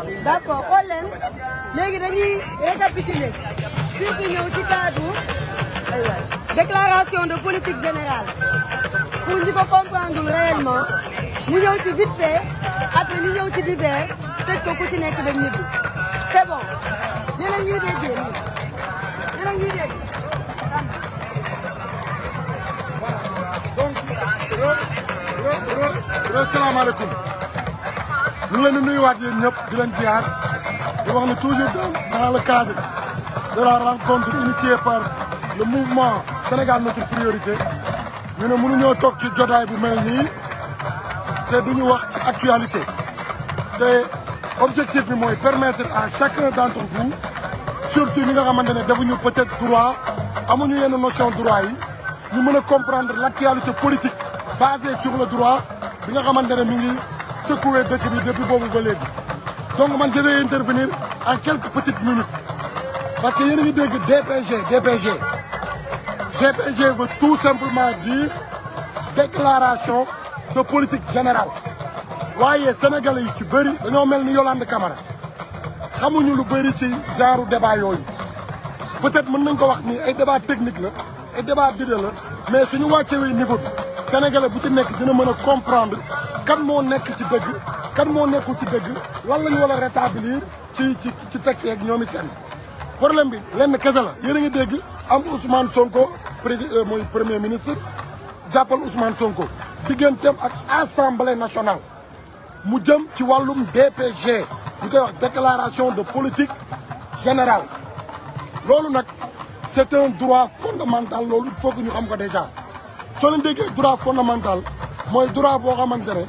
d'accord xool leen léegi dañuy récapituler surtout ñëw ci cadre déclaration de politique générale pour ñi ko comprendre réellement ñu ñëw ci vite fait après ñu ñëw ci divers tëj ko ku ci nekk dem ñibbi c'est bon yéen a ñuy déggee nii yéen a ñuy dégg. donc salaamaaleykum ñu ngi leen di nuyuwaat yéen ñëpp di leen ziar di wax ne toujours dans le cadre de la rencontre initiée par le mouvement Sénégal notre priorité ñu ne mënuñoo toog ci jotaay bu mel nii te duñu wax ci actualité te objectif bi mooy permettre à chacun d'entre vous surtout ñi nga xamante ne defuñu peut-être droit amuñu yenn notion droit yi ñu mën a comprendre l'actualité politique basée sur le droit bi nga xamante ne mi ngi secoué dëkk bi depuis boobu ba léegi. donc man je vais intervenir en quelques petites minutes parce que yéen a ngi dégg DPG veut tout simplement dire déclaration de politique générale waaye sénégalais yi ci bëri dañoo mel ni Yolande Camara xamuñu lu bëri ci genre débat yooyu peut-être mën nañ ko wax ni ay débat technique la ay débat d'idée la mais suñu wàccewee niveau bi sénégalais bu ci nekk dina mën a comprendre kan moo nekk ci dëgg kan moo nekkul ci dëgg lan la ñu war a rétablir ci texte yeeg ñoomi seen problème bi lenn kese la yéen a ngi dégg am Ousmane Sonko mooy premier ministre jàppal Ousmane Sonko digganteem ak assemblée nationale mu jëm ci wàllum DPG ñu koy wax déclaration de politique générale loolu nag c'est un droit fondamental loolu il faut que ñu xam ko déjà soo leen déggee droit fondamental mooy droit boo xamante ne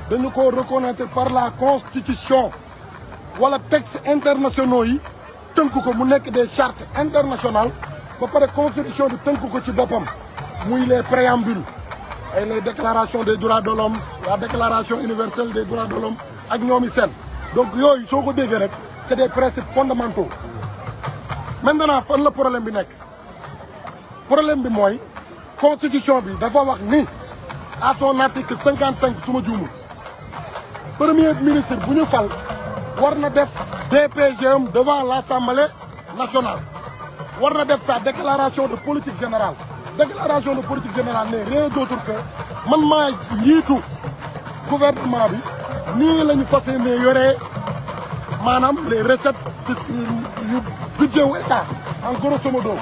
dañu ko reconnaître par la constitution wala textes internationaux yi tënk ko mu nekk des chartes internationales ba pare constitution bi tënk ko ci boppam muy les préambules et les déclarations des droits de l'homme la déclaration universelle des droits de l'homme ak ñoomi seen donc yooyu soo ko déggee rek c'est des principes fondamentaux maintenant fan la problème bi nekk problème bi mooy constitution bi dafa wax ni à son article 55 su ma juumul premier ministre bu ñu fal war na def DPGM devant l'Assemblée nationale war na def sa déclaration de politique générale déclaration de politique générale n'est rien d'autre que man maa njiitu gouvernement bi nii la ñu fas yéene yoree maanaam les recettes yu budget wu état en grosso modo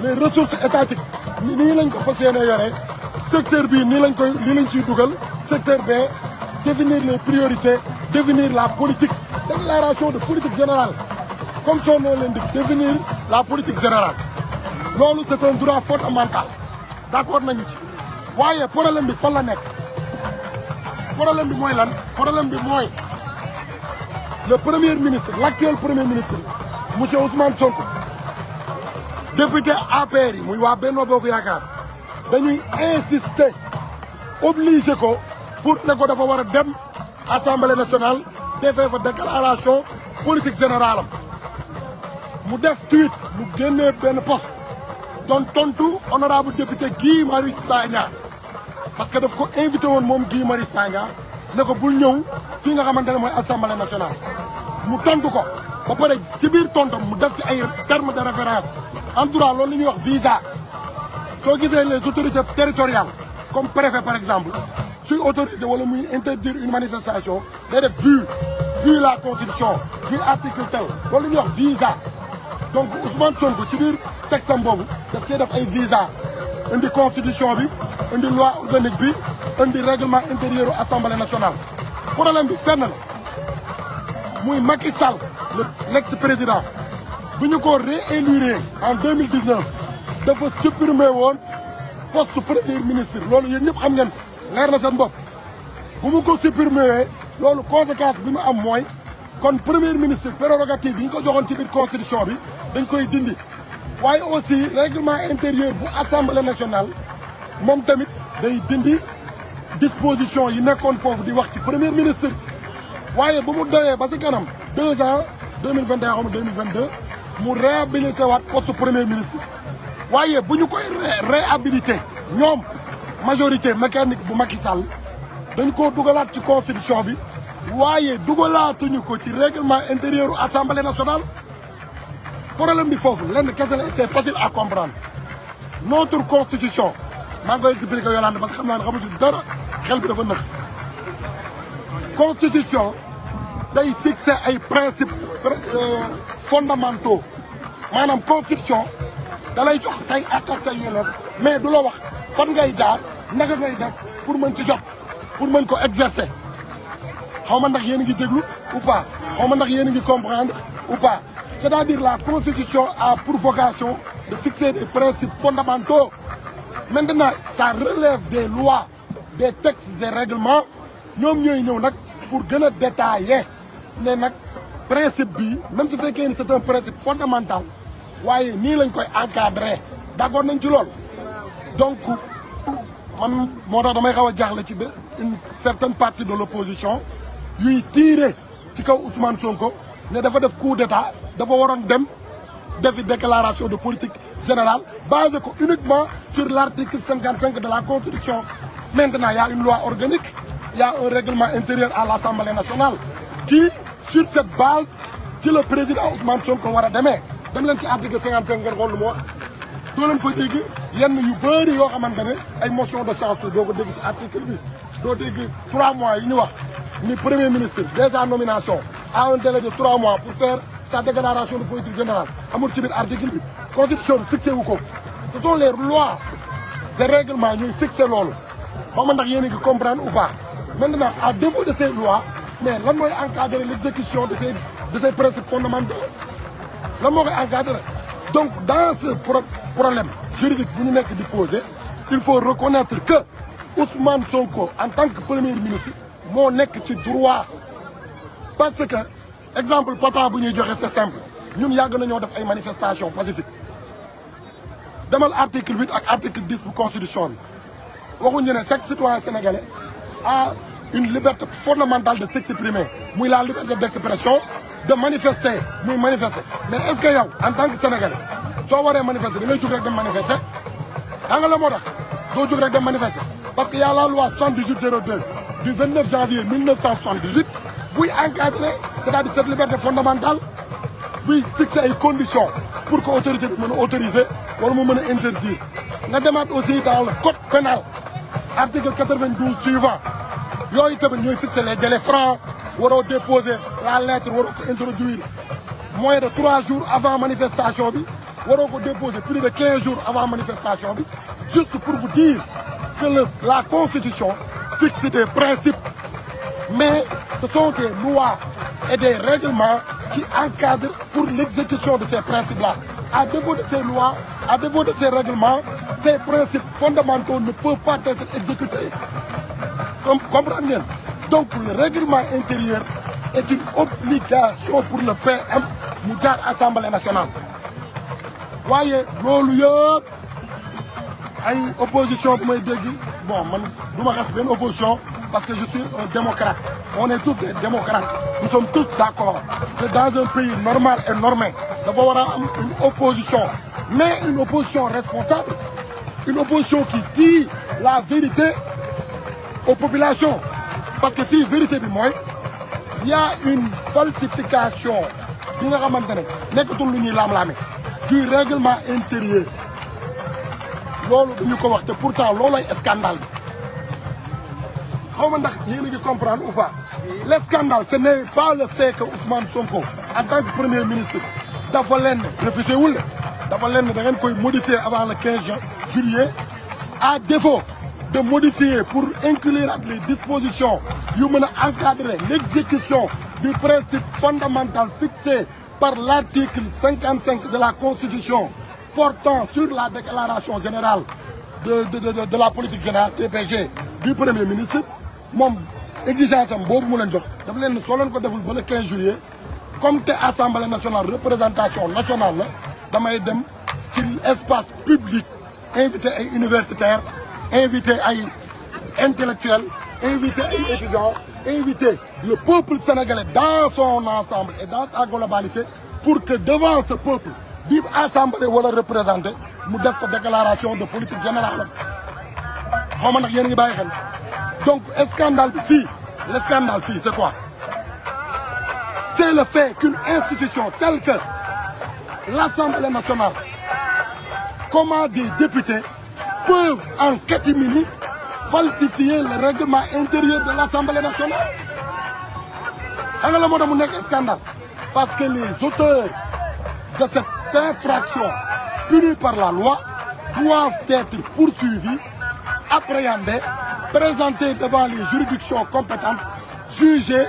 les ressources étatiques nii lañ ko fas yéene yoree secteur bii nii lañ koy lii lañ ciy dugal secteur B définir les priorités définir la politique déclaration de politique générale comme son nom l'indique définir la politique générale loolu c'est un droit fondamental d'accord nañu ci waaye problème bi fan la nekk problème bi mooy lan problème bi mooy le premier ministre l'actuel premier ministre monsieur Ousmane Sonko député APR yi muy waa Benno Bokk Yaakaar dañuy insister obligé ko pour ne ko dafa war a dem assemblée nationale defee fa déclaration politique générale am mu def tweet mu génnee benn poste doon tontu honorable député Guy Marius Sagna parce que daf ko invité woon moom Guy Marius Sagna ne ko bul ñëw fii nga xamante ne mooy assemblée nationale mu tontu ko ba pare ci biir tontam mu def ci ay termes de référence en droit loolu la ñuy wax visa soo gisee les autorités territoriales comme préfet par exemple suy autorité wala muy interdire une manifestation day def vu la constitution vu article tel loolu la ñuy wax visa donc Ousmane Sonko ci biir texte am boobu daf cee def ay visa indi constitution bi indi loi organique bi indi règlement intérieur u assemblée nationale problème bi fenn la muy Macky Sall l'ex-président bu ñu ko réélire en 2019 dafa supprimer woon poste premier ministre loolu yéen ñëpp xam ngeen leer na seen bopp bu mu ko supprimer loolu conséquence bi mu am mooy kon premier ministre prérogative yi ñu ko joxoon ci biir constitution bi dañ koy dindi waaye aussi règlement intérieur bu assemblée nationale moom tamit day dindi disposition yi nekkoon foofu di wax ci premier ministre waaye bu mu dawee ba si kanam 2 ans 2021 ou 2022 mu réhabilité waat poste premier ministre waaye bu ñu koy réhabilité ñoom majorité mécanique bu Macky Sall dañ koo dugalaat ci constitution bi waaye dugalaatuñu ko ci règlement intérieur assemblée nationale problème bi foofu lenn kese la c'est facile à comprendre notre constitution maa ngi koy expliquer Yolande parce que xam naa ne xamu ci dara xel bi dafa nëx constitution day fixer ay principes fondamentaux maanaam constitution da lay jox say àq ak say yelleef mais du la wax fan ngay jaar naka ngay def pour mën ci jot pour mën ko exercer xaw ma ndax yéen a ngi déglu ou pas xaw ma ndax yéen a ngi comprendre ou pas c'est-à-dire la constitution a pour vocation de fixer des principes fondamentaux maintenant ça relève des lois des textes des règlements ñoom ñooy ñëw nag pour gën a détailler ne nag principe bi même su fekkee ni c'est un principe fondamental waaye nii lañ koy encadrer d'accord nañ ci lool donc man moo tax damay xaw a jaaxle ci une certaine partie de l'opposition yuy tirer ci kaw Ousmane Sonko ne dafa def coup d'état dafa waroon dem defi déclaration de politique générale basé ko uniquement sur l'article 55 de la Constitution. Maintenant, il y a une loi organique, il y a un règlement intérieur à l'Assemblée nationale qui, sur cette base, ci le président Ousmane Sonko war a demee dem leen ci article 55 ngeen xool lu mu wax doo leen fa dégg yenn yu bëri yoo xamante ne ay motion de censure doo ko dégg ci article bi doo dégg 3 mois yi ñu wax ni premier ministre dès sa nomination a un délai de 3 mois pour faire sa déclaration de politique générale amul ci biir article bi constitution bi fixé wu ko ce sont les lois et règlements ñuy fixé loolu xaw ma ndax yéen a ngi comprendre ou pas maintenant à défaut de ces lois mais lan mooy encadrer l'exécution de ces principes fondamentaux lan moo koy encadrer donc dans ce problème juridique bu ñu nekk di poser il faut reconnaître que Ousmane Sonko en tant que premier ministre moo nekk ci droit parce que exemple pata bu ñuy joxe c'est simple ñun yàgg nañoo def ay manifestations pacifiques demal article 8 ak article 10 bu constitution bi waxuñu ne chaque citoyen sénégalais a une liberté fondamentale de s'exprimer muy la liberté d'expression de manifester muy manifester mais est-ce que yow en tant que sénégalais soo waree manifester da ngay jóg rek dem manifester da nga la moo tax doo jóg rek dem manifester parce que y a la loi 7802 du 29 janvier 1978 buy encadrer c'est-à-dire cette liberté fondamentale buy fixer ay conditions pour que autorité bi mën a autoriser wala mu mën a interdire nga demaat aussi dans le code pénal article 92 suivant yooyu tamit ñooy fixer les délais francs waroo déposer la lettre waroo ko introduire moins de 3 jours avant manifestation bi waroo ko déposer plus de 15 jours avant manifestation bi juste pour vous dire que la constitution fixe des principes mais ce sont des lois et des règlements qui encadrent pour l'exécution de ces principes-là. À défaut de ces lois, à défaut de ces règlements, ces principes fondamentaux ne peuvent pas être exécutés. Comprenez bien. Donc le règlement intérieur est une obligation pour le PM mu jaar Assemblée nationale. waaye loolu yëpp ay opposition bu may dégg bon man du ma xas benn opposition parce que je suis un démocrate. On est tous des démocrates. Nous sommes tous d'accord que dans un pays normal et normé, il va y avoir une opposition. Mais une opposition responsable. Une opposition qui dit la vérité aux populations. Parce que si la vérité du moins, il y a une falsification du règlement intérieur. Pourtant, c'est un scandale. Vous pouvez comprendre ou pas. Le scandale, ce n'est pas le fait que Ousmane Sonko, en tant que Premier ministre, dafa refusé ou modifier avant le 15 juillet, à défaut de modifier pour inclure les dispositions qui encadrer l'exécution du principe fondamental fixé par l'article 55 de la Constitution portant sur la déclaration générale de la politique générale DPG du Premier ministre. Mon exigence am boobu mu leen jox dafa leen soo leen ko deful ba le 15 juillet comme te assemblée nationale représentation nationale la damay dem ci espace public invité ay universitaires invité ay intellectuels invité ay étudiants invité le peuple sénégalais dans son ensemble et dans sa globalité pour que devant ce peuple bi assemblée wala représenté mu def fa déclaration de politique générale xaw ma nag yéen a ngi bàyyi xel. Donc, le scandale, c'est quoi? c'est le fait qu'une institution telle que l'Assemblée nationale, comment des députés peuvent en catimini falsifier le règlement intérieur de l'Assemblée nationale. Xam nga la moo tax mu nekk scandale parce que les auteurs de cette infraction punis par la loi doivent être poursuivis, appréhendés, présentés devant les juridictions compétentes, jugés,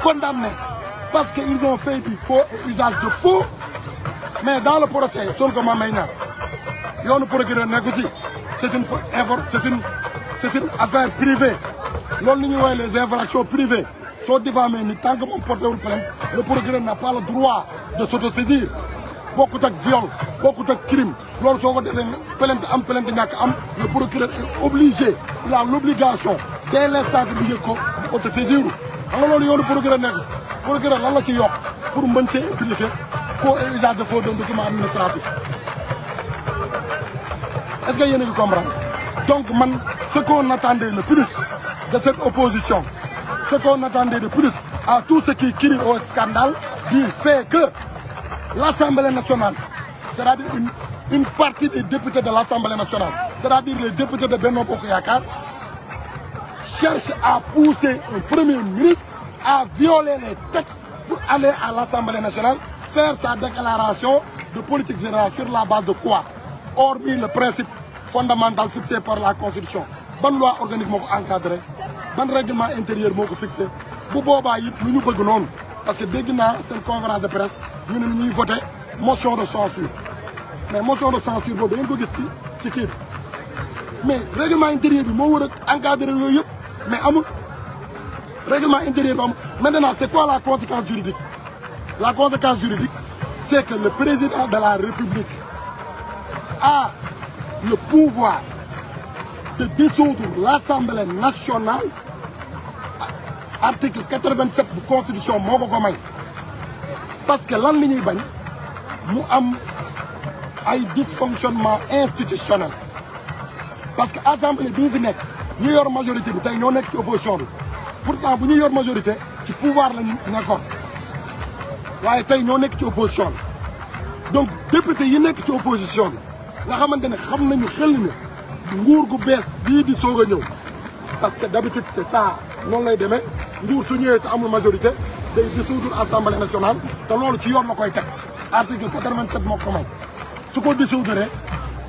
condamnés parce qu'ils ont fait du faux usage de faux. Mais dans le procès Sonko Mame Mbaye Niang yoonu procureur nekk aussi c'est une affaire privée loolu li ñuy woowee les infractions privées soo diffamé ni tant que moom porté wul plainte le procureur n'a pas le droit de s'autosaisir bokkut ak viol bokkut ak crime loolu soo ko defee plainte am plainte ñàkk am le procureur est obligé, il a l'obligation dès l'instant que mu yëg ko mu autosaisir xam nga loolu yoonu procureur nekk procureur lan la ci yokk pour mën see impliquer faux et usage de faux d'un document administratif. Est-ce que yéen a ngi comprendre? Donc man ce qu'on attendait le plus de cette opposition, ce qu'on attendait de plus à tout ce qui crie au scandale du fait que l'Assemblée nationale, c'est-à-dire une partie des députés de l'Assemblée nationale, c'est-à-dire les députés de Benno Bokk Yakaar, cherche à pousser un premier ministre à violer les textes pour aller à l'Assemblée nationale faire sa déclaration de politique générale sur la base de quoi? Hormis le principe fondamental fixé par la Constitution. Ban loi organique moo ko encadré ban règlement intérieur moo ko fixé bu boobaa it lu ñu bëgg noonu parce que dégg naa seen conférence de presse ñu ne ñuy voté motion de censure mais motion de censure boobu da ngeen ko gis ci kii mais règlement intérieur bi moo war a encadré yooyu yëpp mais amul règlement intérieur bi amul. Maintenant c'est quoi la conséquence juridique? La conséquence juridique c'est que le président de la République a le pouvoir de dissoudre l'Assemblée nationale. Article 87 de la Constitution moo ko may parce que lan li ñuy bañ mu am ay dysfonctionnement institutionnel parce que assemblée bi fi nekk ñu yor majorité bi tey ñoo nekk ci opposition bi pourtant bu ñu yor majorité ci pouvoir la ñu nekkoon waaye tey ñoo nekk ci opposition bi donc député yi nekk ci opposition bi nga xamante ne xam nañu xel ne nguur gu bees bii di soog a ñëw parce que d'habitude c'est ça noonu lay demee nguur su ñëwee te amul majorité day dissoudre assemblée nationale te loolu ci yoon la koy teg article 87 moo ko may su ko dissoudre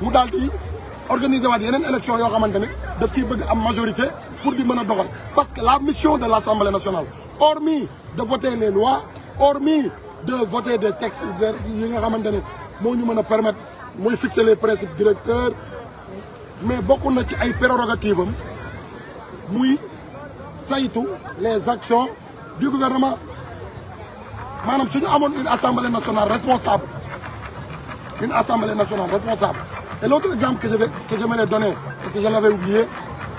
mu daal di organiser waat yeneen élection yoo xamante ne daf ciy bëgg am majorité pour di mën a doxal parce que la mission de l'assemblée nationale hormis de voter les lois hormis de voter des textes yi nga xamante ne moo ñu mën a permettre mooy fixer les principes directeurs mais bokk na ci ay prérogatives am muy saytu les actions du gouvernement maanaam suñu amoon une assemblée nationale responsable et l'autre exemple que j'aimerais donner parce que je l'avais oublié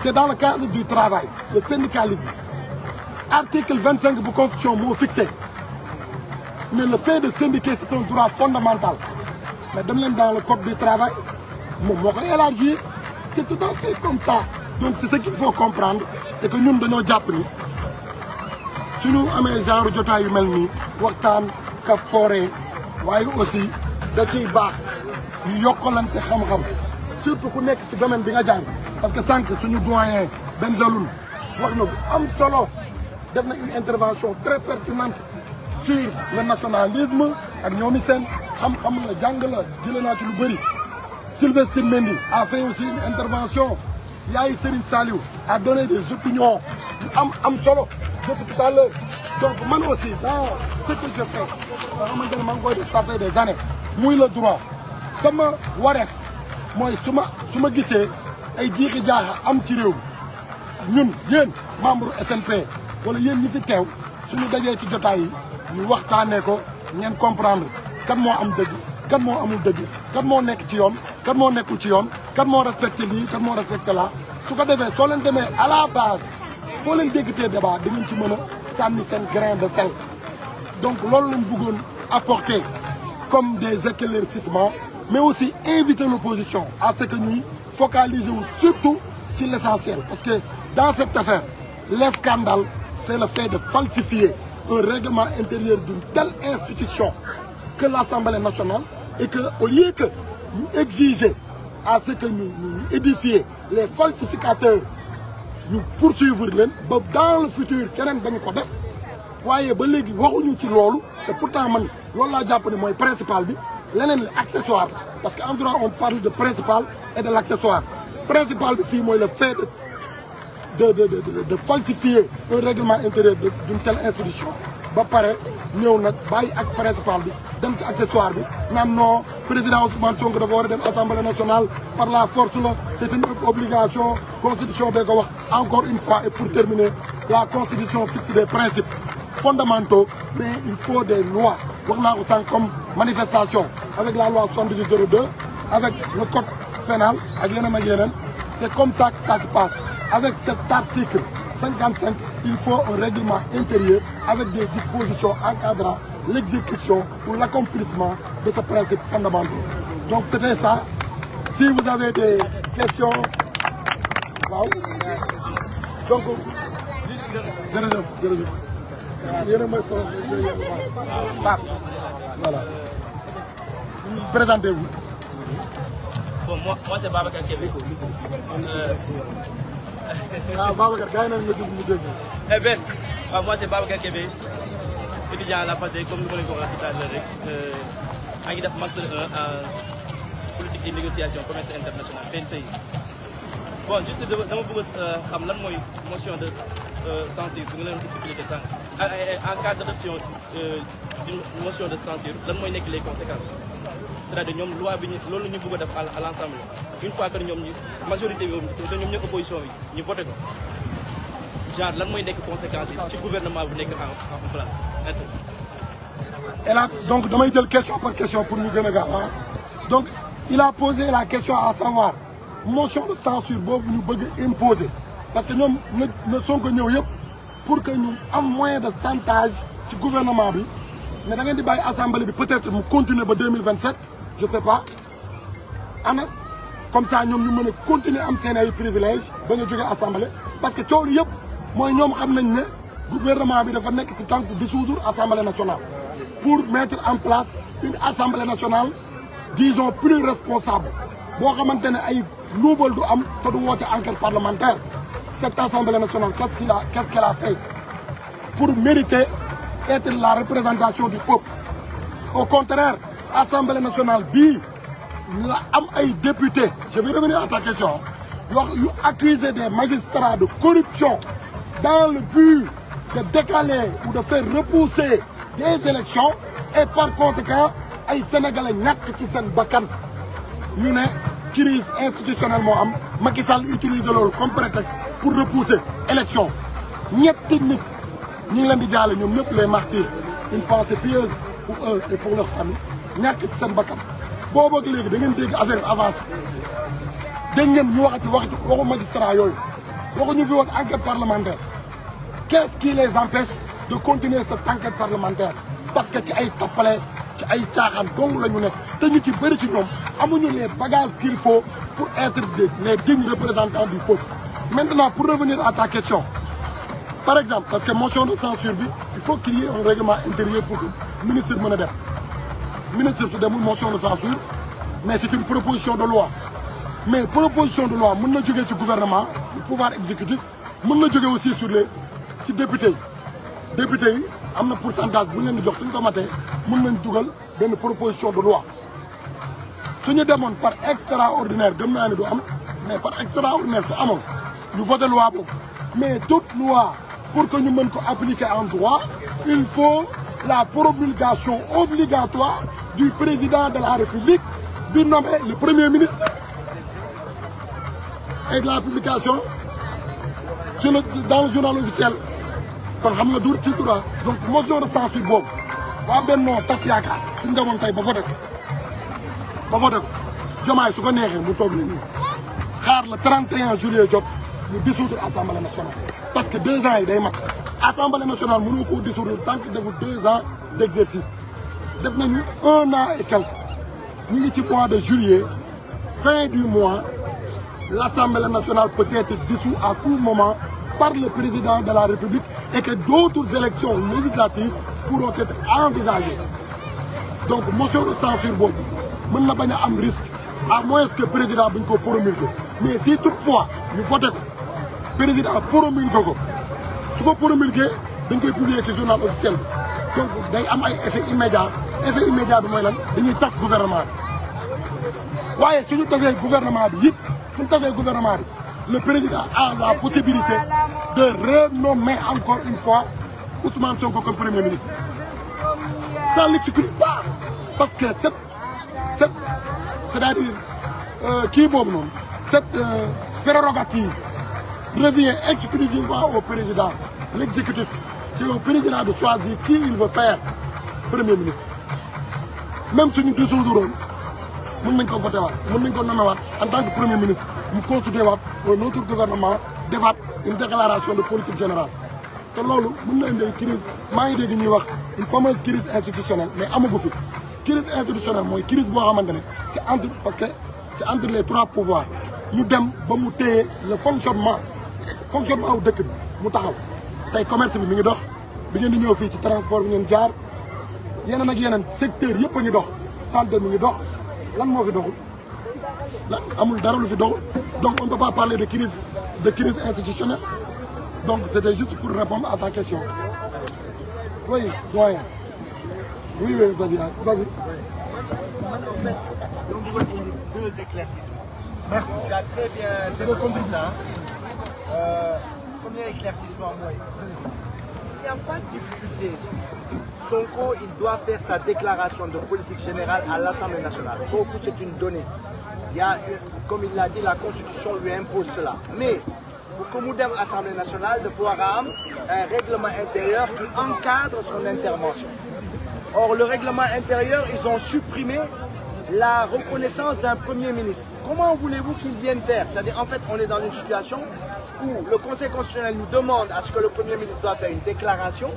c'est dans le cadre du travail le syndicalisme article 25 bu constitution moo fixé mais le fait de syndiquer c'est un droit fondamental mais dem leen dans le code du travail moom moo koy élargir c'est tout à fait comme ça donc c'est ce qu'il faut comprendre et que ñun dañoo jàpp ni suñu amee genre jotaay yu mel nii waxtaan ka forêt waaye aussi da ciy baax ñu yokkalante xam-xam surtout ku nekk ci domaine bi nga jàng parce que sànq suñu doyen Bengelloune wax na bu am solo def na une intervention très pertinente sur le nationalisme ak ñoomi seen xam-xam la jàng la jëlee naa ci lu bëri Sylvestre Mendy a fait aussi une intervention Yaay Serigne Saliou a donné des opinions yu am solo depuis tout à l'heure donc man aussi dans ce que je fais nga xamante ne maa ngi koy def ça fait des années muy le droit sama wareef mooy su ma gisee ay jiixi jaaxa am ci réew mi ñun yéen membre SNP wala yéen ñi fi teew suñu dajee ci jotaay yi ñu waxtaanee ko ngeen comprendre kan moo am dëgg kan moo amul dëgg kan moo nekk ci yoon kan moo nekkul ci yoon kan moo respecté lii kan moo respecté là su ko defee soo leen demee à la base foo leen déggtee débat da ngeen ci mën a sànni seen grain de sel donc loolu lañ bëggoon apporter comme des éclaircissements mais aussi inviter l'opposition à ce que ñuy focaliser wu surtout sur l'essentiel parce que dans cette affaire les scandales c'est le fait de falsifier un règlement intérieur d'une telle institution que l'Assemblée nationale et que au lieu que nous exiger à ce que nous édifier les falsificateurs, nous poursuivre leen ba dans le futur keneen dañu ko def waaye ba léegi waxuñu ci loolu te pourtant man loolu laa jàpp ne mooy principal bi leneen li accessoire parce que en droit on parle de principal et de l'accessoire principal bi fii mooy le fait de falsifier un règlement intérieur d'une telle institution ba pare ñëw nag bàyyi ak principal bi dem ci accessoire bi naan non président Ousmane Sonko dafa war a dem assemblée nationale par la force la c'est une obligation constitution bee ko wax encore une fois et pour terminer la constitution fixe des principes fondamentaux mais il faut des lois wax naa ko sànq comme manifestation avec la loi 78/02 avec le code pénal ak yeneen c'est comme ça que ça se passe avec cet article 55 il faut un règlement intérieur avec des dispositions encadrant l'exécution ou l'accomplissement de ce principe fondamental. Donc c'était ça. Si vous avez des questions, waaw. Donc jërëjëf. Yéen a may Pape. Voilà. Présentez-vous. Bon, moi c'est Babacar Kébé. Babacar, gars yi nañ nga dugg ñu dégg. Eh bien, moi c'est Babacar Kébé, étudiant à la FASE, comme nous l'avons dit tout à l'heure. Je suis master 1 en politique et négociation commerce international, PNCI. Bon, juste dama bëgg xam lan mooy motion de censure bu nga leen expliqué ça. En cas d'adoption d'une motion de censure lan mooy nekk les conséquences. C'est-à-dire ñoom loi bi loolu ñu bëgg a def à l'ensemble une fois que ñoom majorité bi ñoom ñooy opposition bi ñu voté ko genre lan mooy nekk conséquences yi ci gouvernement bu nekk en place merci. Et là donc damay jël question par question pour ñu gën a gaaw donc il a posé la question à savoir motion de censure boobu ñu bëgg imposer parce que ñoom na Sonko ñëw yëpp pour que ñu am moyen de chantage ci gouvernement bi mais da ngeen di bàyyi assemblée bi peut-être mu continuer ba 2027 je sais pas ana comme ça ñoom ñu mën a continuer am seen ay privilèges ba nga jógee assemblée parce que coow li yëpp mooy ñoom xam nañ ne gouvernement bi dafa nekk ci tànk dissoudre assemblée nationale pour mettre en place une assemblée nationale disons plus responsable boo xamante ne ay luubal du am te du woote enquête parlementaire cette assemblée nationale qu'est-ce qu'elle a fait pour mériter être la représentation du peuple au contraire assemblée nationale bii la am ay députés je vais revenir à ta question yu accuser des magistrats de corruption dans le but de décaler ou de faire repousser des élections et par conséquent ay sénégalais ñàkk ci seen bakkan ñu ne crise institutionnelle moo am Macky Sall utilise loolu comme prétexte pour repousser élection ñetti nit ñi ngi leen di jaale ñoom ñëpp les martyrs une pensée pieuse pour eux et pour leur famille ñàkk ci seen bakkan boobu ak léegi da ngeen dégg affaire avancée dégg ngeen ñu waxu magistrat yooyu waxuñu fi woon enquête parlementaire qu'est-ce qui les empêche de continuer cette enquête parlementaire parce que ci ay toppale ci ay caaxaan dong la ñu nekk te ñu ci bëri ci ñoom amuñu les bagages qu'il faut pour être les dignes représentants du peuple. Maintenant pour revenir à ta question par exemple parce que motion de censure bi il faut qu'il y ait un règlement intérieur pour que ministre mën a dem ministre su demul motion de censure mais c'est une proposition de loi mais proposition de loi mën na jógee ci gouvernement le pouvoir exécutif mën na jógee aussi sur les ci députés yi am na pourcentage bu ñu leen di jox suñu ko matee mën nañ dugal benn proposition de loi suñu demoon par extraordinaire gëm naa ne du am mais par extraordinaire su amoon ñu voté loi boobu mais toute loi pour que ñu mën ko appliquer en droit il faut la promulgation obligatoire du président de la République bi nommé le premier ministre et de la publication dans le journal officiel kon xam nga dur ci droit donc motion de censure boobu waa Benno Tas Yaakaar suñu demoon tey ba voté ko Diomaye su ko neexee mu toog nii xaar le 31 juillet jot ñu dissoudre assemblée nationale parce que 2 ans yi day mat assemblée nationale mënoo koo dissoudre tant que deful 2 ans d'exercice def nañu 1 an et quelques ñu ngi ci mois de juillet fin du mois l'assemblée nationale peut être dissoute à tout moment par le président de la République et que d'autres élections législatives pourront être envisagées. Donc motion de censure boobu mën na bañ a am risque à moins que président buñ ko promulguer mais si toutefois ñu voté ko président promulguer ko su ko promulguer dañ koy publier ci journal officiel bi donc day am ay effet immédiat bi mooy lan dañuy tas gouvernement bi waaye suñu tasee gouvernement bi le président a la possibilité de renommer encore une fois Ousmane Sonko comme premier ministre. Ça ne l'exclut pas parce que c'est-à-dire cette prérogative revient exclusivement au président, l'exécutif. C'est au président de choisir qui il veut faire premier ministre. Même si nous dissoudrons, nous pouvons voter, nous pouvons nommer en tant que premier ministre, nous continuons un autre gouvernement débattre une déclaration de politique générale. te loolu mën na indi ay crise maa ngi dégg ñuy wax une fameuse crise institutionnelle mais amagu fi crise institutionnelle mooy crise boo xamante ne c'est entre les trois pouvoirs ñu dem ba mu téye le fonctionnement wu dëkk bi mu taxaw tey commerce bi mi ngi dox bi ngeen di ñëw fii ci transport bi ngeen jaar yeneen ak yeneen secteur yëpp a ngi dox santé mi ngi dox lan moo fi doxul lan amul dara lu fi doxul donc on ne peut pas parler de crise institutionnelle. Donc c'était juste pour répondre à ta question. Oui, doyen. Oui, vas-y. En fait, on voudrait deux éclaircissements. Merci. Tu as très bien compris ça. Premier éclaircissement, moi. Il n'y a pas de difficulté. Sonko, il doit faire sa déclaration de politique générale à l'Assemblée nationale. Pour vous, c'est une donnée. Il y a, comme il l'a dit, la Constitution lui impose cela. Mais pour que nous ayons l'Assemblée nationale, il faut avoir un règlement intérieur qui encadre son intervention. Or, le règlement intérieur, ils ont supprimé la reconnaissance d'un Premier ministre. Comment voulez-vous qu'ils viennent faire? C'est-à-dire, en fait, on est dans une situation où le Conseil constitutionnel nous demande à ce que le Premier ministre doit faire une déclaration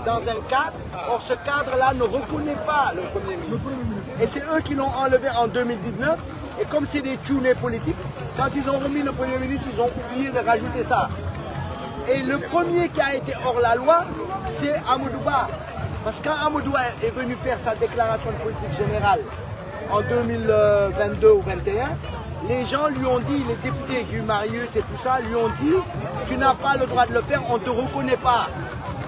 dans un cadre. Or, ce cadre-là ne reconnaît pas le Premier ministre. Et c'est eux qui l'ont enlevé en 2019. Et comme c'est des tournées politiques, quand ils ont remis le Premier ministre, ils ont oublié de rajouter ça. Et le premier qui a été hors la loi, c'est Amadou Ba. Parce que quand Amadou Ba est venu faire sa déclaration de politique générale en 2022 ou 2021, les gens lui ont dit, les députés Jules Marius et tout ça, lui ont dit, tu n'as pas le droit de le faire, on ne te reconnaît pas.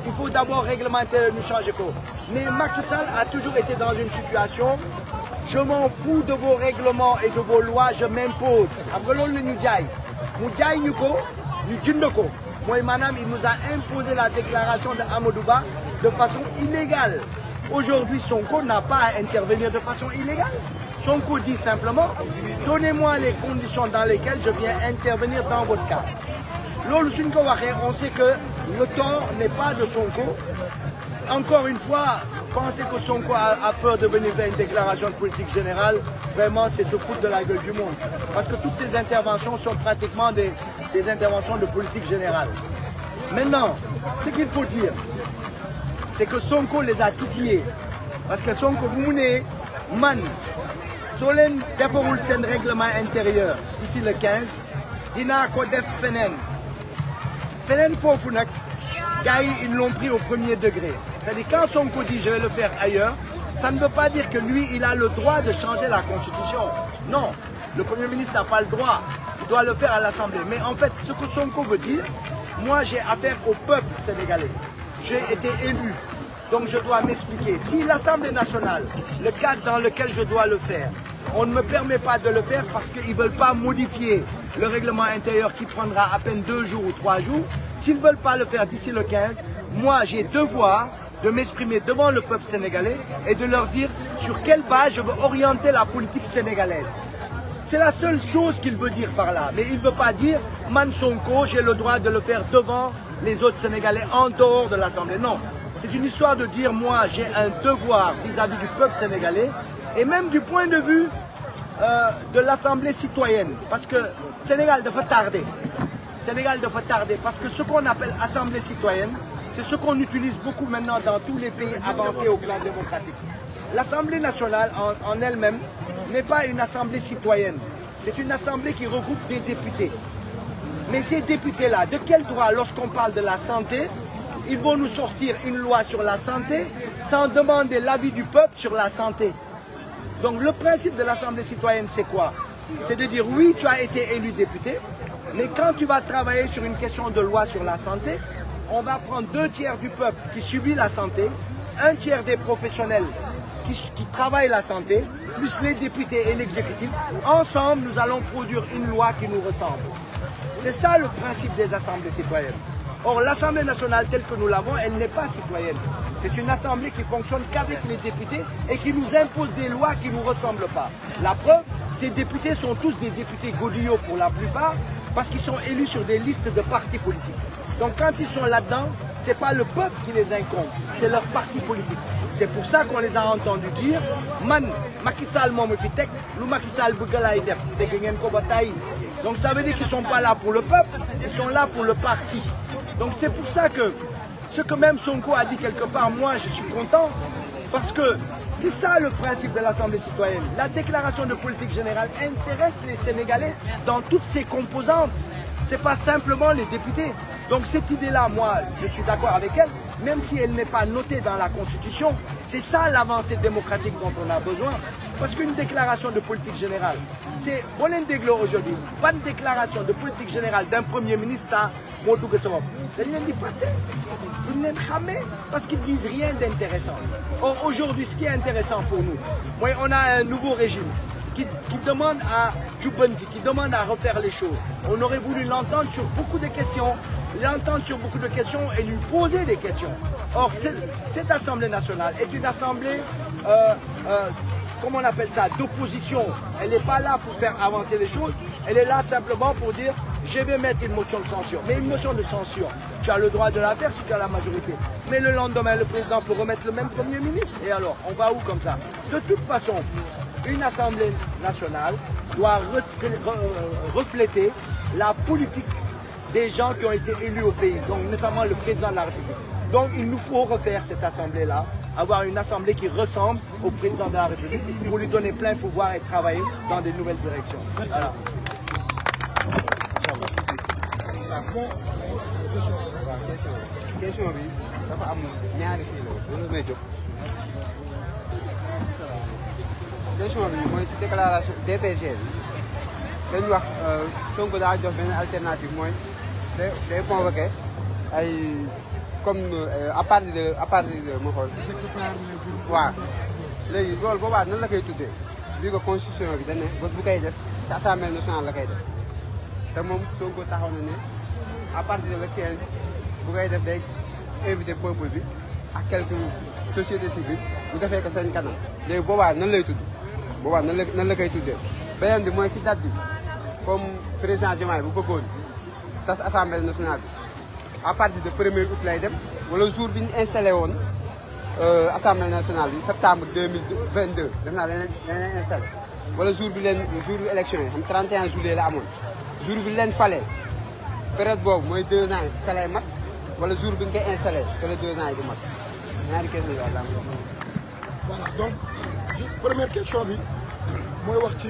Il faut d'abord réglementer, nous changer quoi. Mais Macky Sall a toujours été dans une situation, je m'en fous de vos règlements et de vos lois, je m'impose. Après l'on nous dit, moi, madame, il nous a imposé la déclaration de Amadou Ba de façon illégale. Aujourd'hui, Sonko n'a pas à intervenir de façon illégale. Sonko dit simplement, donnez-moi les conditions dans lesquelles je viens intervenir dans votre cas. On sait que le tort n'est pas de Sonko. Encore une fois, penser que Sonko a peur de venir faire une déclaration de politique générale, vraiment c'est se foutre de la gueule du monde. Parce que toutes ces interventions sont pratiquement des interventions de politique générale. Maintenant, ce qu'il faut dire, c'est que Sonko les a titillés. Parce que Sonko, vous voulez, man, Solen déroule son règlement intérieur d'ici le 15, dina ko def fenen. Fenen Fofunak, ils l'ont pris au premier degré. C'est-à-dire quand Sonko dit je vais le faire ailleurs, ça ne veut pas dire que lui, il a le droit de changer la Constitution. Non, le Premier ministre n'a pas le droit. Il doit le faire à l'Assemblée. Mais en fait, ce que Sonko veut dire, moi j'ai affaire au peuple sénégalais. J'ai été élu, donc je dois m'expliquer. Si l'Assemblée nationale, le cadre dans lequel je dois le faire, on ne me permet pas de le faire parce qu'ils ne veulent pas modifier le règlement intérieur qui prendra à peine 2 jours ou 3 jours, s'ils ne veulent pas le faire d'ici le 15, moi j'ai devoir de m'exprimer devant le peuple sénégalais et de leur dire sur quelle base je veux orienter la politique sénégalaise. C'est la seule chose qu'il veut dire par là. Mais il ne veut pas dire, Man Sonko, j'ai le droit de le faire devant les autres Sénégalais en dehors de l'Assemblée. Non, c'est une histoire de dire, moi j'ai un devoir vis-à-vis du peuple sénégalais et même du point de vue de l'Assemblée citoyenne. Parce que Sénégal doit tarder. Sénégal doit tarder parce que ce qu'on appelle Assemblée citoyenne, c'est ce qu'on utilise beaucoup maintenant dans tous les pays avancés au plan démocratique. L'Assemblée nationale en elle-même n'est pas une assemblée citoyenne. C'est une assemblée qui regroupe des députés. Mais ces députés-là, de quel droit, lorsqu'on parle de la santé, ils vont nous sortir une loi sur la santé sans demander l'avis du peuple sur la santé. Donc le principe de l'Assemblée citoyenne, c'est quoi? C'est de dire oui, tu as été élu député, mais quand tu vas travailler sur une question de loi sur la santé, on va prendre 2 tiers du peuple qui subit la santé, 1 tiers des professionnels qui travaillent la santé, plus les députés et l'exécutif. Ensemble, nous allons produire une loi qui nous ressemble. C'est ça le principe des assemblées citoyennes. Or, l'Assemblée nationale telle que nous l'avons, elle n'est pas citoyenne. C'est une assemblée qui fonctionne qu'avec les députés et qui nous impose des lois qui ne nous ressemblent pas. La preuve, ces députés sont tous des députés godillots pour la plupart, parce qu'ils sont élus sur des listes de partis politiques. Donc quand ils sont là-dedans, ce n'est pas le peuple qui les incombe, c'est leur parti politique. C'est pour ça qu'on les a entendus dire man Macky Sall moo ma fi teg lu Macky Sall bëgg laay def dégg ngeen ko ba tey. Donc ça veut dire qu'ils ne sont pas là pour le peuple, ils sont là pour le parti. Donc c'est pour ça que ce que même Sonko a dit quelque part, moi je suis content, parce que c'est ça le principe de l'Assemblée citoyenne. La déclaration de politique générale intéresse les Sénégalais dans toutes ses composantes. Ce n'est pas simplement les députés. Donc cette idée-là, moi, je suis d'accord avec elle, même si elle n'est pas notée dans la Constitution. C'est ça l'avancée démocratique dont on a besoin. Parce qu'une déclaration de politique générale, c'est, on l'a dit aujourd'hui, pas une déclaration de politique générale d'un Premier ministre, parce qu'ils ne disent rien d'intéressant. Or, aujourd'hui, ce qui est intéressant pour nous, on a un nouveau régime qui demande à Djoubanti, qui demande à refaire les choses. On aurait voulu l'entendre sur beaucoup de questions, et lui poser des questions. Or, cette Assemblée nationale est une assemblée, comment on appelle ça, d'opposition. Elle n'est pas là pour faire avancer les choses, elle est là simplement pour dire je vais mettre une motion de censure. Mais une motion de censure, tu as le droit de la faire si tu as la majorité. Mais le lendemain, le président peut remettre le même Premier ministre. Et alors, on va où comme ça? De toute façon, une Assemblée nationale doit refléter la politique des gens qui ont été élus au pays, donc notamment le président de la République. Donc il nous faut refaire cette Assemblée-là, avoir une Assemblée qui ressemble au président de la République pour lui donner plein pouvoir et travailler dans de nouvelles directions. Voilà. Question bi dafa am ñaari kii la loolu may jóg question bi mooy si déclaration DPG bi dañu wax Sonko daa jox benn alternative mooy day convoqué ay comme à partir de ma xool waaw léegi loolu boobaa nan la koy tuddee bii ko constitution bi dañ ne bés bu koy def ci assemblée nationale la koy def te moom Sonko taxaw na ne à partir de le 15 bu koy def day invité peuple bi ak quelques sociétés civiles bu defee ko seen kanam léegi boobaa nan lay tudd boobaa nan la koy tuddee beneen bi mooy si date bi comme président Diomaye bu bëggoon tas assemblée nationale bi à partir de 1er août lay dem wala jour bi ñu installé woon assemblée nationale bi septembre 2022 def naa dañ leen installé wala jour bi élection yi xam 31 juillet la amoon jour bi leen fale période boobu mooy 2 ans yi sa lay mat wala jour bi nga koy installé te le 2 ans yi di mat ñaari question yooyu la am. Voilà donc première question bi mooy wax ci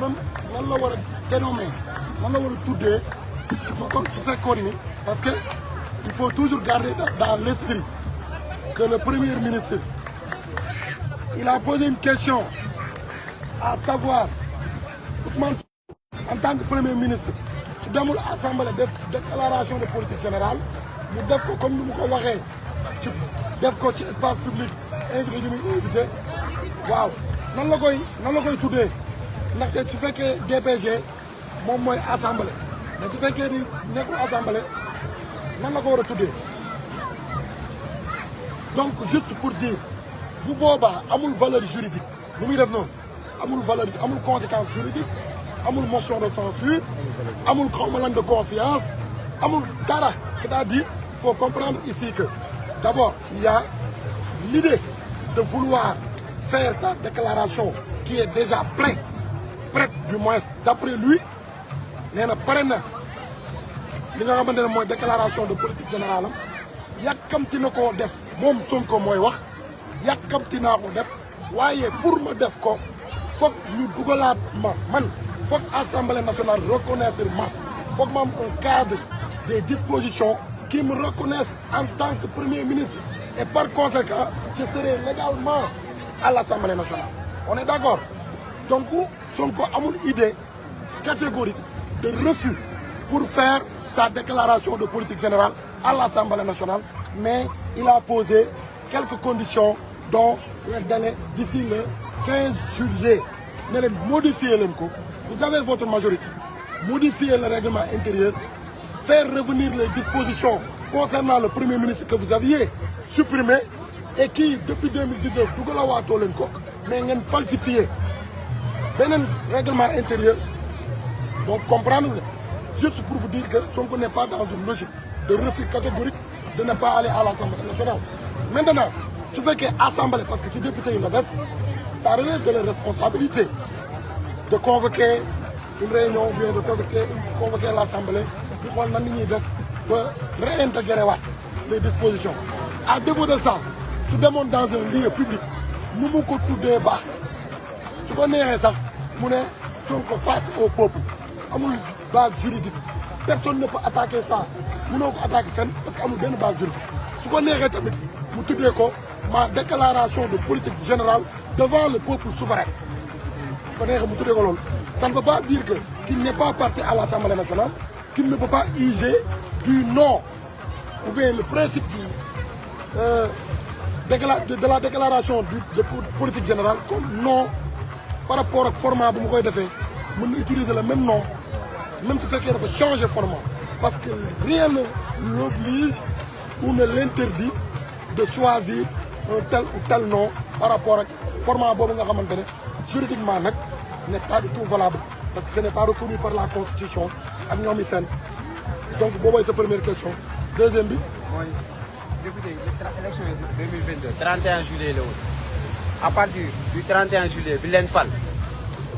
nan la war a dénommer nan la war a tuddee su fekkoon ni parce que il faut toujours garder dans l'esprit que le Premier ministre il a posé une question à savoir Ousmane en tant que Premier ministre su demul assemblée def déclaration de politique générale mu def ko comme ni mu ko waxee ci def ko ci espace public invité ñu muy invité waaw nan la koy tuddee ndaxte su fekkee DPG moom mooy assemblée mais su fekkee ni nekkul assemblée nan la ko war a tuddee donc juste pour dire bu boobaa amul valeur juridique lu muy def noonu amul valeur amul conséquence juridique amul motion de censure amul xawma lan de confiance amul dara c'est-à-dire il faut comprendre ici que d'abord il y a l'idée de vouloir faire sa déclaration qui est déjà prête du moins d'après lui nee na pare na li nga xamante ne mooy déclaration de politique générale am yàkkamti na koo def moom Sonko mooy wax yàkkamti naa ko def waaye pour ma def ko foog ñu dugalaat man foog assemblée nationale reconnaître foog ma am un cadre des dispositions qui me reconnaissent en tant que Premier ministre. Et par conséquent, je serai légalement à l'Assemblée nationale. On est d'accord? Donc, Sonko a une idée catégorique de refus pour faire sa déclaration de politique générale à l'Assemblée nationale, mais il a posé quelques conditions, dont le délai d'ici le 15 juillet. Modifiez l'ENCO, vous avez votre majorité, modifiez le règlement intérieur, faire revenir les dispositions concernant le Premier ministre que vous aviez supprimé et qui, depuis 2019, mais vous falsifié un règlement intérieur. Donc, comprendre, juste pour vous dire que Sonko n'est pas dans une logique de refus catégorique de ne pas aller à l'Assemblée nationale. Maintenant, tu fais que l'Assemblée, parce que tu es député, ça relève de la responsabilité de convoquer une réunion, ou bien de convoquer l'Assemblée pour réintégrer les dispositions. À défaut de ça, tu demandes dans un lieu public, nous avons tout débat. Tu connais ça, nous sommes face au peuple. Amul base juridique. Personne ne peut attaquer ça. Nous ne pouvons pas attaquer ça parce qu'il y a une base juridique. Ce qu'on est tamit, nous avons ma déclaration de politique générale devant le peuple souverain. Ça ne veut pas dire qu'il n'est pas parti à l'Assemblée nationale, qu'il ne peut pas user du nom ou bien le principe de la déclaration de politique générale comme nom par rapport au format que vous avez fait. Vous utilisez le même nom, même si il faut changer de format. Parce que rien ne l'oblige ou ne l'interdit de choisir un tel ou tel nom par rapport au format que juridiquement n'est pas du tout valable. Parce que ce n'est pas reconnu par la Constitution. Donc, c'est la première question. Deuxième but. Oui, député, l'élection 2022, 31 juillet. À partir du 31 juillet, il fall.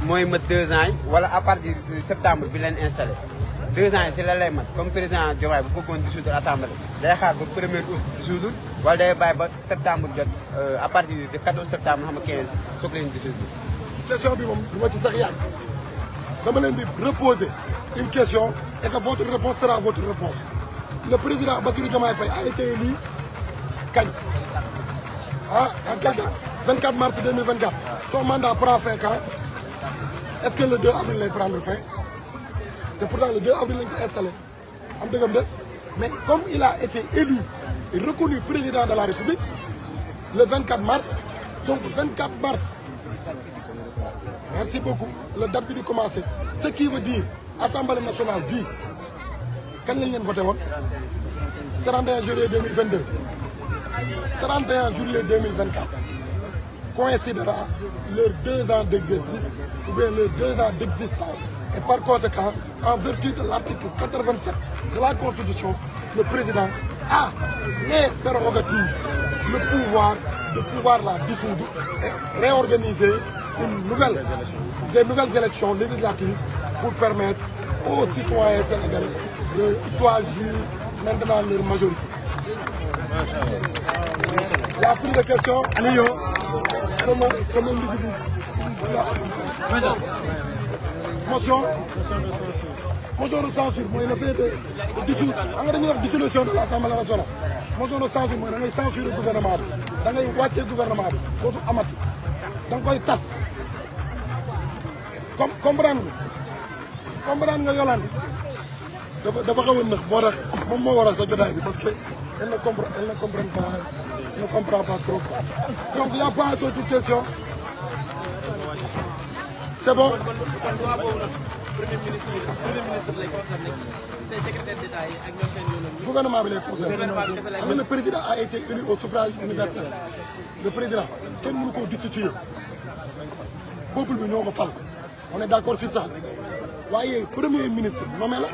Moi, il 2 ans, voilà, à partir de septembre, il est installé. 2 ans, c'est la loi. Comme président Diomaye, il faut dissoudre l'Assemblée. Il y a le 1er août dissoudre, il y a septembre, à partir du 14 septembre, il y a 15 jours dissoudre. Question, je vais reposer une question et que votre réponse sera votre réponse. Le président Bassirou Diomaye Faye a été élu quand? En quel date? 24 mars 2024. Son mandat prend fin quand? Est-ce que le 2 avril il prendre fin? Et pourtant le 2 avril il est installé. Mais comme il a été élu et reconnu président de la République le 24 mars, donc 24 mars, merci beaucoup, le date de commencer. Ce qui veut dire, Assemblée nationale dit, quand ils ont voté? 31 juillet 2022. 31 juillet 2024 coïncidera leurs 2 ans d'exercice ou bien leurs 2 ans d'existence. Et par conséquent, en vertu de l'article 87 de la Constitution, le président a les prérogatives, le pouvoir de pouvoir la dissoudre et réorganiser des nouvelles élections législatives pour permettre aux citoyens sénégalais de choisir maintenant leur majorité. Il y a plus de questions. Motion de censure. Moi, le fait de dissoudre. La dissolution de l'Assemblée nationale. Motion de censure, moi, je censure le gouvernement. Je watcher le gouvernement. Votre amati. Donc, il tasse. Comprendre nga Yolande dafa xaw a nëx moo tax moom moo waral sa jotaay bi parce que elle ne comprend pas trop. Donc il n'y a pas d'autres questions. C'est bon. Gouvernement bi lay concerné. Mais le président a été élu au suffrage universel. Le président kenn mënu ko destituer. Peuple bi ñoo ko fal. On est d'accord sur ça. Voyez, Premier ministre, nommé là.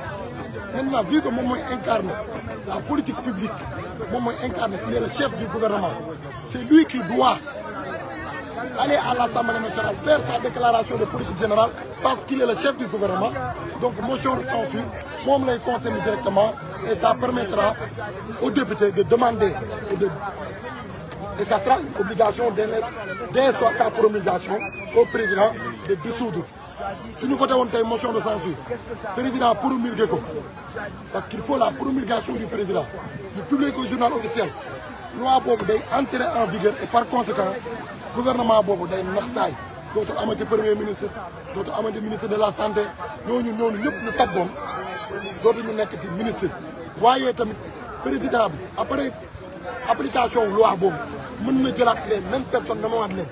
Maintenant, vu que moi incarne la politique publique, moi incarne, il est le chef du gouvernement. C'est lui qui doit aller à l'Assemblée nationale, faire sa déclaration de politique générale, parce qu'il est le chef du gouvernement. Donc, motion de censure, moi je les concerne directement, et ça permettra aux députés de demander, et ça sera une obligation dès sa promulgation au président de dissoudre suñu voté woon tey motion de censure président promulgué ko parce qu'il faut la promulgation du président ñu publier ko journal officiel loi boobu day entrer en vigueur et par conséquent gouvernement boobu day nax saay dootul amati premier ministre dootul amati ministre de la santé ñooñu ñëpp ñu tabboon dootuñu nekk ci ministre waaye tamit président bi après application loi boobu mën na jëlaat les mêmes personnes dama waat leen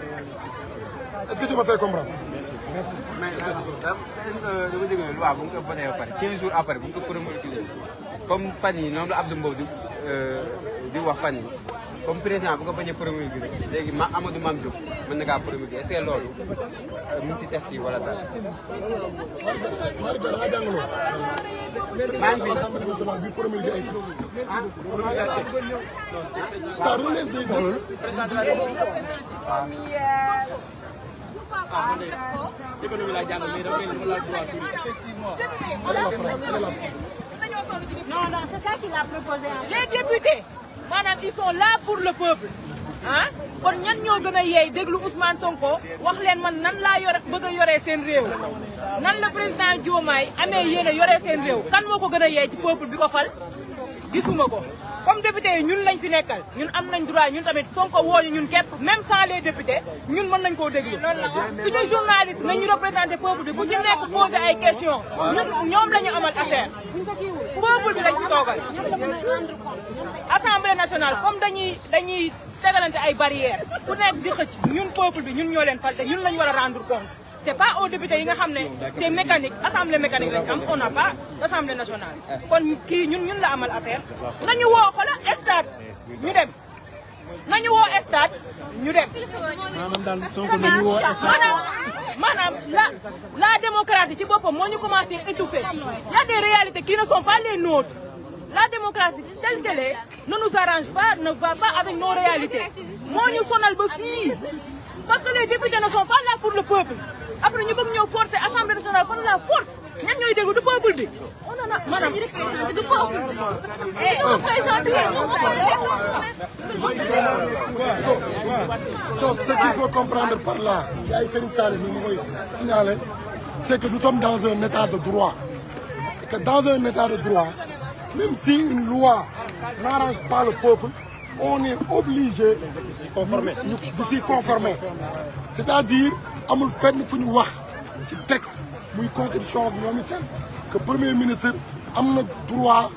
est-ce que je me fais comprendre. Merci. Mais dama dégg ne loi bu nga ko voté ba pare 15 jours après bu nga ko promulgué comme fan yi noonu la Abdou Mbow di wax fan yi comme président bu ko bañ a promulgué léegi Amadou Mame Diop mën na kaa promulgué est-ce que loolu mu ngi ci test yi wala dara. Mari Ba da ngaa jàngaloo. maa ngi fi. bi promulgué ay ça relève des économie laa jàng mais dama leen la droit effectivement. Non, c'est ça qu'il a proposé. Les députés, madame, ils sont là pour le peuple. Hein? Kon ñan ñoo gën a yeey déglu Ousmane Sonko wax leen man nan laa yore bëgg a yoree seen réew nan la président Diomaye amee yéene yoree seen réew kan moo ko gën a yeey ci peuple bi ko fal gisuma ko comme député yi ñun lañ fi nekkal ñun am nañ droit ñun tamit Sonko wooñu ñun képp même sans les députés ñun mën nañ koo déglu suñu journaliste nañu représenté peuple bi ku ci nekk posé ay questions ñun ñoom la ñu amal affaire peuple bi lañ ci toogal assemblée nationale comme dañuy tegalante ay barrières ku nekk di xëcc ñun peuple bi ñun ñoo leen fal te ñun lañ war a rendre compte c'est pas aux députés yi nga xam ne c'est mécanique assemblée mécanique lañ am on n'a pas assemblée nationale kon kii ñun la amal affaire nañu woo xola stade ñu dem nañu woo stade ñu dem maanaam daal Sonko nañu woo stade maanaam la démocratie ci boppam moo ñu commencé étouffer il y a des réalités qui ne sont pas les nôtres. La démocratie telle qu'elle est ne nous arrange pas, ne va pas avec nos réalités. Moi, nous sommes dans le parce que les députés ne sont pas là pour le peuple. Après, nous devons forcer l'Assemblée nationale par la force. Nous sommes des du peuple. On en a, madame. Nous représentons du peuple. Et nous représentons Sauf ce qu'il faut comprendre par là, il y a Félix Salé, nous signaler, c'est que nous sommes dans un état de droit. Et que dans un état de droit, même si une loi n'arrange pas le peuple, on est obligé de s'y conformer. C'est-à-dire, amul fenn fu ñu wax ci texte muy constitution bi ñoom itam que premier ministre am na droit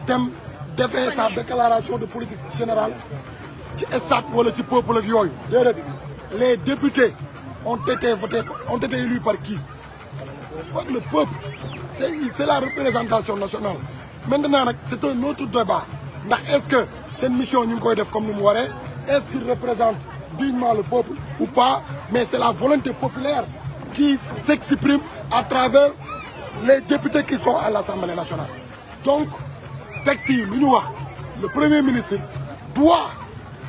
dem defee sa déclaration de politique générale ci stade wala ci peuple ak yooyu. déedéet les députés ont été élus par qui? Par le peuple. C'est la représentation nationale. Maintenant nag c'est un autre débat ndax est-ce que cette mission ñu ngi koy def comme ni mu waree est-ce qu'il représente dignement le peuple ou pas, mais c'est la volonté populaire qui s'exprime à travers les députés qui sont à l'Assemblée nationale. Donc texte yi lu ñu wax le premier ministre doit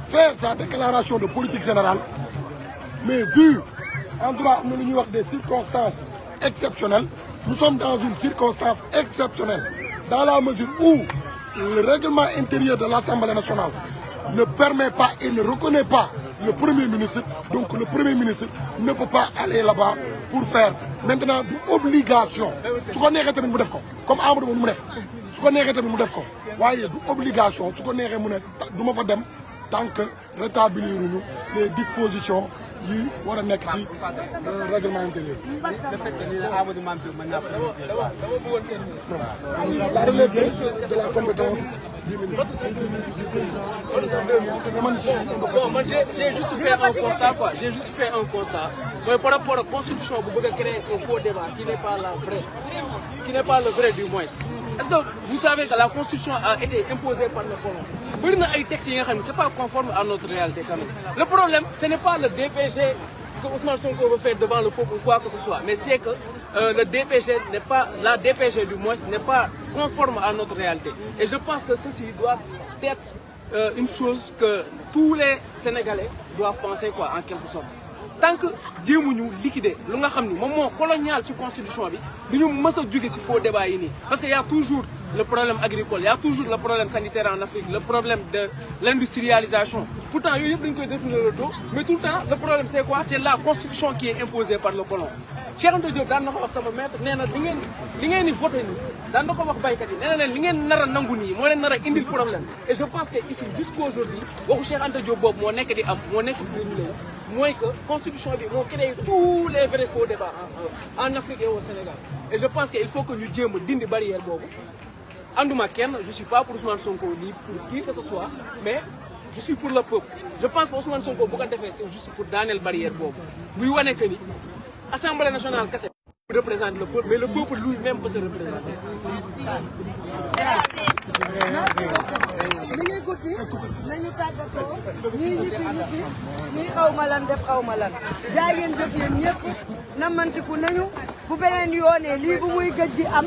faire sa déclaration de politique générale, mais vu en droit am na lu ñuy wax des circonstances exceptionnelles, nous sommes dans une circonstance exceptionnelle dans la mesure où le règlement intérieur de l'Assemblée nationale ne permet pas et ne reconnaît pas le Premier ministre. Donc le Premier ministre ne peut pas aller là-bas pour faire maintenant du obligation. su ko neexee tamit mu def ko comme Amadou Ba nu mu def su ko neexee tamit mu def ko waaye du obligation su ko neexee mu ne du ma fa dem tant que rétablir ñu les dispositions yi war a nekk ci règlement intérieur. le fait que ni Amadou Mame Diop mën naa Ça relève de la compétence du ministre. Bon, moi j'ai juste fait un constat quoi. J'ai juste fait un constat. Mais par rapport à la constitution, vous pouvez créer un faux débat qui n'est pas la vraie, qui n'est pas le vrai du moins. Est-ce que vous savez que la constitution a été imposée par le colon? Il y a des textes qui ne sont pas conformes à notre réalité quand même. Le problème, ce n'est pas le DPG que Ousmane Sonko veut faire devant le peuple ou quoi que ce soit, mais c'est que le DPG n'est pas, la DPG du moins n'est pas conforme à notre réalité. Et je pense que ceci doit être une chose que tous les Sénégalais doivent penser quoi, en quelque sorte. Tant que jéemuñu liquider lu nga xam ni moom moo colonial ci constitution bi du ñu mës a jóge ci faux débat yi nii parce que y a toujours le problème agricole, il y a toujours le problème sanitaire en Afrique, le problème de l'industrialisation. Pourtant yooyu yëpp dañu koy détourner le dos, mais tout le temps le problème c'est quoi? C'est la constitution qui est imposée par le colon. Cheikh Anta Diop daan na ko wax sama maître nee na li ngeen di voté nii daan na ko wax baykat yi nee na leen li ngeen nar a nangu nii moo leen nar a indil problème et je pense que ici jusqu'aujourd'hui waxu Cheikh Anta Diop boobu moo nekk di am moo nekk di déroulé mooy que constitution bi moo créé tous les vrais faux débats en Afrique et au Sénégal et je pense que il faut que ñu jéem a dindi barrière boobu anduma kenn je suis pas pour Ousmane Sonko nii pour qui que ce soit mais je suis pour le peuple je pense que Ousmane Sonko bu ko defee c'est juste pour daaneel barrière boobu muy wane que ni Assemblée nationale kese représente le peuple mais le peuple lui-même peut se représenter. mi ngi guddi nañu tàggatoo ñii ñii xaw ma lan def xaw ma lan jaay ngeen jëf yéen ñëpp namantiku nañu bu beneen yoonee lii bu muy gëj di am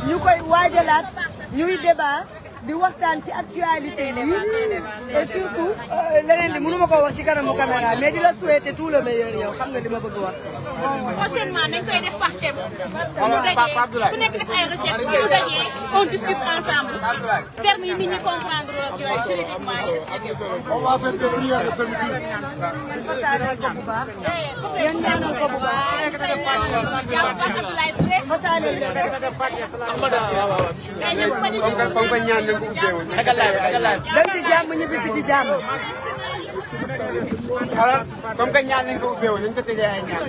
ñu koy waajalaat ñuy débat di waxtaan ci actualité yi et surtout leneen li mënu ma ko wax ci kanamu caméra mais di la souhaiter tout le meilleur yow xam nga li ma bëgg wax. prochainement nañ koy def par thème. suñu dajee ku nekk def ay recherche suñu dajee on discute ensemble. termes yi nit ñi comprendre yooyu juridiquement expliqué ko. On va faire des prières de samedi. fasaanal ko bu baax. yéen ñaanal ko bu baax. fasaanal leen rek. dem ci jàmm ñibbi si ci jàmm. comme que ñaan nañ ko ubbee woon nañ ko tëjee ay ñaan